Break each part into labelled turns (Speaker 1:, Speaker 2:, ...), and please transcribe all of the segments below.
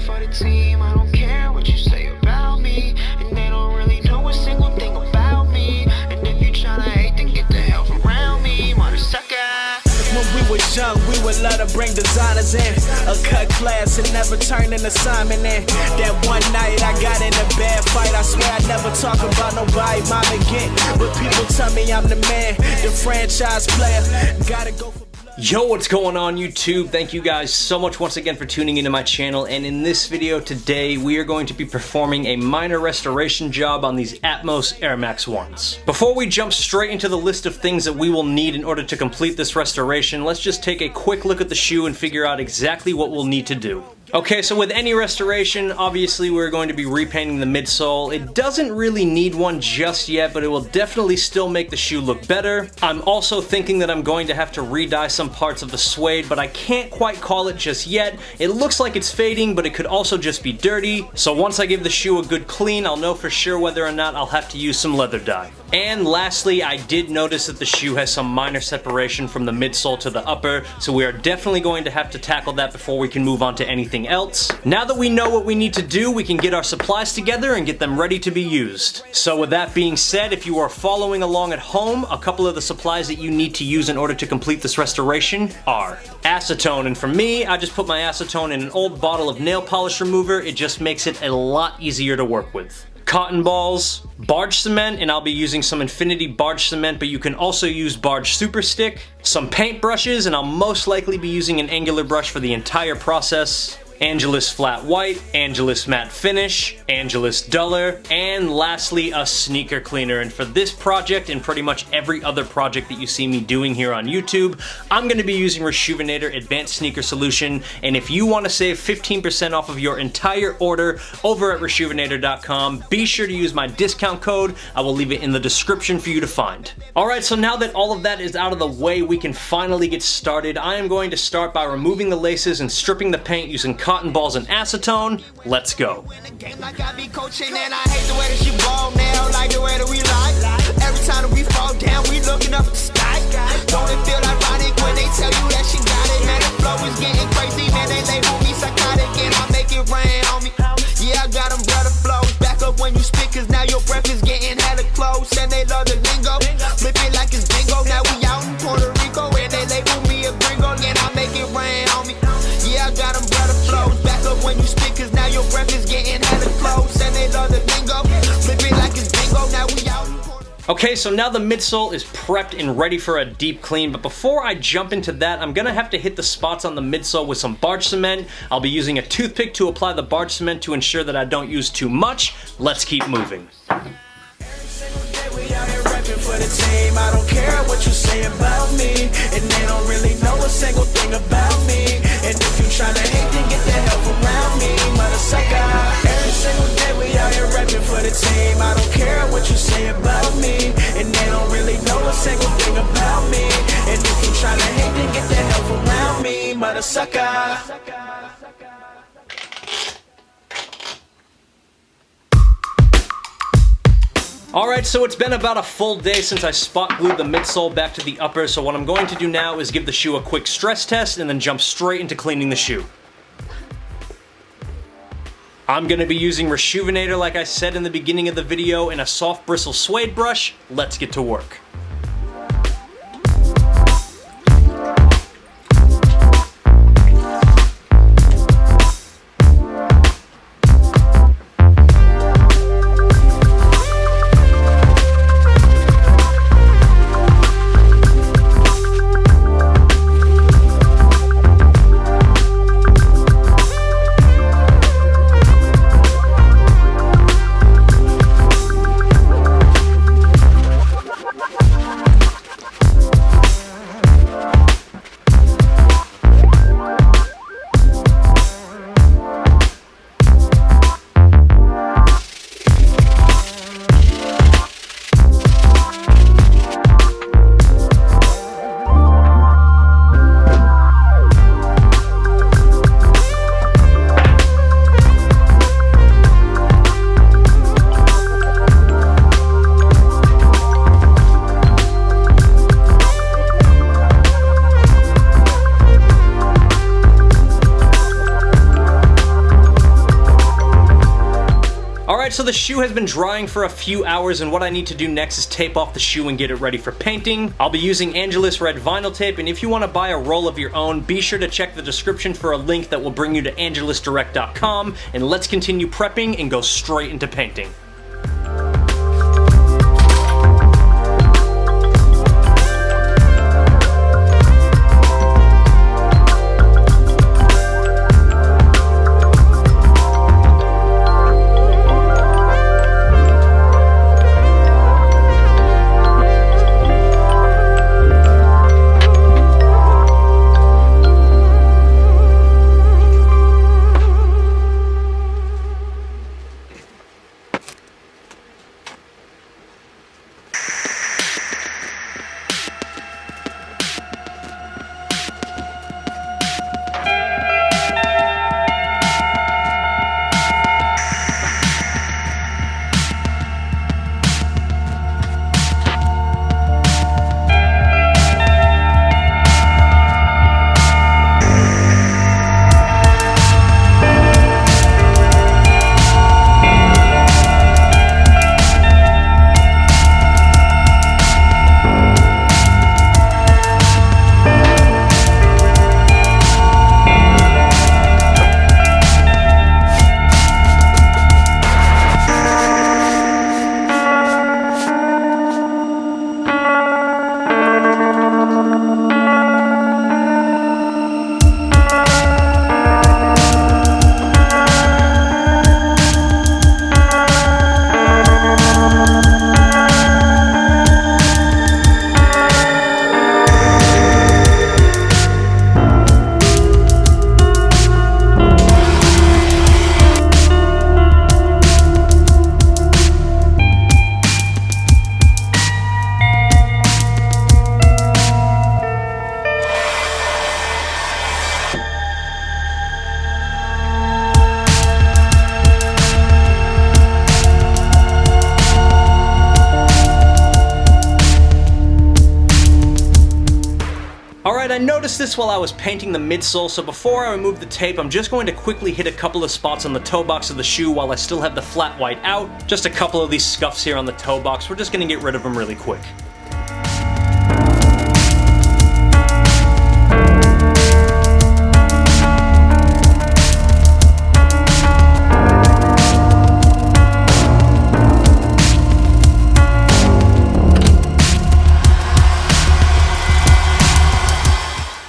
Speaker 1: for the team. I don't care what you say about me, and they don't really know a single thing about me. And if you tryna hate, then get the hell from around me, mother sucker.
Speaker 2: When we was young, we would love to bring designers in, a cut class and never turn an assignment in. That one night I got in a bad fight, I swear I never talk about nobody mom again. But people tell me I'm the man, the franchise player, gotta go for...
Speaker 3: Yo, what's going on YouTube? Thank you guys so much once again for tuning into my channel, and in this video today we are going to be performing a minor restoration job on these Atmos Air Max 1s. Before we jump straight into the list of things that we will need in order to complete this restoration, let's just take a quick look at the shoe and figure out exactly what we'll need to do. Okay, so with any restoration, obviously we're going to be repainting the midsole. It doesn't really need one just yet, but it will definitely still make the shoe look better. I'm also thinking that I'm going to have to re-dye some parts of the suede, but I can't quite call it just yet. It looks like it's fading, but it could also just be dirty. So once I give the shoe a good clean, I'll know for sure whether or not I'll have to use some leather dye. And lastly, I did notice that the shoe has some minor separation from the midsole to the upper, so we are definitely going to have to tackle that before we can move on to anything else. Now that we know what we need to do, we can get our supplies together and get them ready to be used. So with that being said, if you are following along at home, a couple of the supplies that you need to use in order to complete this restoration are acetone, and for me, I just put my acetone in an old bottle of nail polish remover. It just makes it a lot easier to work with. Cotton balls, barge cement, and I'll be using some Infinity barge cement, but you can also use barge super stick, some paint brushes, and I'll most likely be using an angular brush for the entire process, Angelus flat white, Angelus matte finish, Angelus duller, and lastly a sneaker cleaner. And for this project and pretty much every other project that you see me doing here on YouTube, I'm going to be using Reshoevn8r Advanced Sneaker Solution. And if you want to save 15% off of your entire order over at Reshoevn8r.com, be sure to use my discount code. I will leave it in the description for you to find. Alright, so now that all of that is out of the way, we can finally get started. I am going to start by removing the laces and stripping the paint using cotton balls and acetone. Let's go.
Speaker 1: Every time that we fall down, we looking up at the sky. Don't it feel ironic when they tell you that she got it? Man, the flow is getting crazy, man, they label me psychotic, and I make it rain on me. Yeah, I got umbrella flows, back up when you spit, cause now your breath is getting hella close, and they love the lingo, flip it like it's bingo. Now we out in Puerto Rico, and they label me a gringo, and I make it rain on me. Yeah, I got umbrella flows, back up when you spit, cause now your breath is getting hella close, and they love the lingo, flip it like it's bingo. Now we out in Puerto Rico.
Speaker 3: Okay, so now the midsole is prepped and ready for a deep clean, but before I jump into that, I'm gonna have to hit the spots on the midsole with some barge cement. I'll be using a toothpick to apply the barge cement to ensure that I don't use too much. Let's keep moving.
Speaker 2: For the team, I don't care what you say about me, and they don't really know a single thing about me. And if you tryna hate, then get the hell from around me, mother sucker. Every single day we out here rapping for the team. I don't care what you say about me, and they don't really know a single thing about me. And if you tryna hate, then get the hell from around me, mother sucker.
Speaker 3: Alright, so it's been about a full day since I spot glued the midsole back to the upper, so what I'm going to do now is give the shoe a quick stress test and then jump straight into cleaning the shoe. I'm going to be using Reshoevn8r like I said in the beginning of the video in a soft bristle suede brush. Let's get to work. Alright, so the shoe has been drying for a few hours, and what I need to do next is tape off the shoe and get it ready for painting. I'll be using Angelus red vinyl tape, and if you want to buy a roll of your own, be sure to check the description for a link that will bring you to angelusdirect.com, and let's continue prepping and go straight into painting. Alright, I noticed this while I was painting the midsole, so before I remove the tape, I'm just going to quickly hit a couple of spots on the toe box of the shoe while I still have the flat white out. Just a couple of these scuffs here on the toe box, we're just going to get rid of them really quick.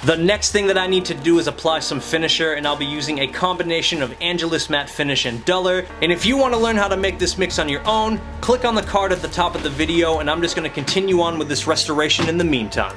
Speaker 3: The next thing that I need to do is apply some finisher, and I'll be using a combination of Angelus Matte Finish and Duller. And if you want to learn how to make this mix on your own, click on the card at the top of the video, and I'm just going to continue on with this restoration in the meantime.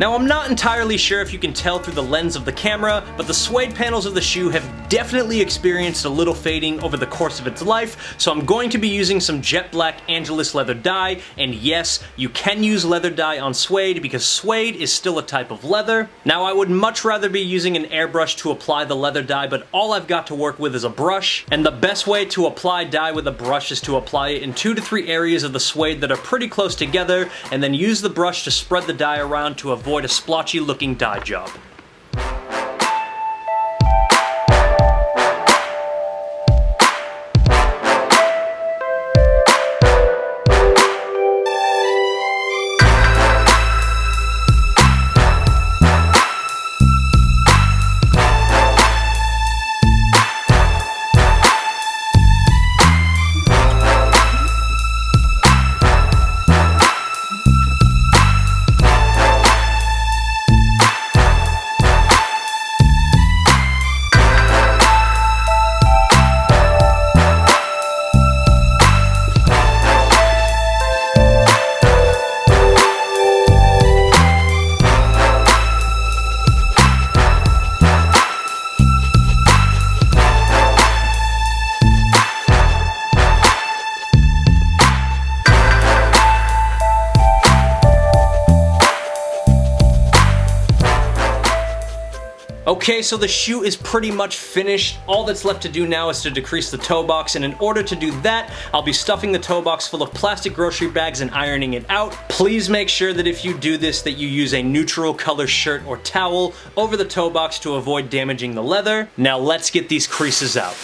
Speaker 3: Now, I'm not entirely sure if you can tell through the lens of the camera, but the suede panels of the shoe have definitely experienced a little fading over the course of its life, so I'm going to be using some jet black Angelus leather dye, and yes, you can use leather dye on suede because suede is still a type of leather. Now, I would much rather be using an airbrush to apply the leather dye, but all I've got to work with is a brush, and the best way to apply dye with a brush is to apply it in 2 to 3 areas of the suede that are pretty close together, and then use the brush to spread the dye around to avoid a splotchy looking dye job. Okay, so the shoe is pretty much finished. All that's left to do now is to decrease the toe box, and in order to do that, I'll be stuffing the toe box full of plastic grocery bags and ironing it out. Please make sure that if you do this that you use a neutral color shirt or towel over the toe box to avoid damaging the leather. Now let's get these creases out.